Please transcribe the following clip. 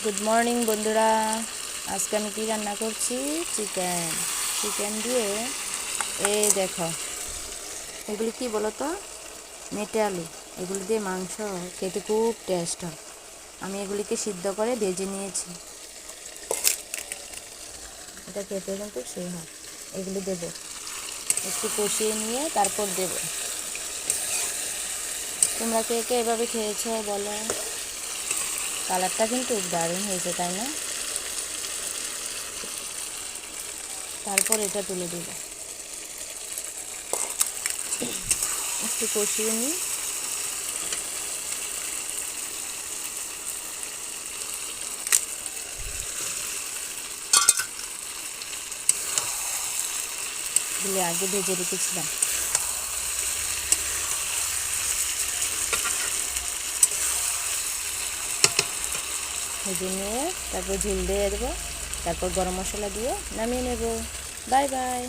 Good morning বন্ধুরা। আজকে আমি কি রান্না করছি? চিকেন দিয়ে এই দেখো, এগুলি কি বলো তো, মেটে আলু। এগুলি দিয়ে মাংস খেতে খুব টেস্ট হয়। আমি এগুলিকে সিদ্ধ করে ভেজে নিয়েছি। এটা খেতে কিন্তু সেই হয়। এগুলি দেব, একটু কষিয়ে নিয়ে তারপর দেব। তোমরা কে কে এভাবে খেয়েছো বলো। কালারটা কিন্তু দারুণ হয়েছে, তাই না? তারপর এটা তুলে দেব, একটু কষিয়ে নিই। এগুলি আগে ভেজে রেখেছিলাম। ভেজে নিয়ে তারপর ঝোল দিয়ে দেবো, তারপর গরম মশলা দিয়ে নামিয়ে নেব। Bye bye.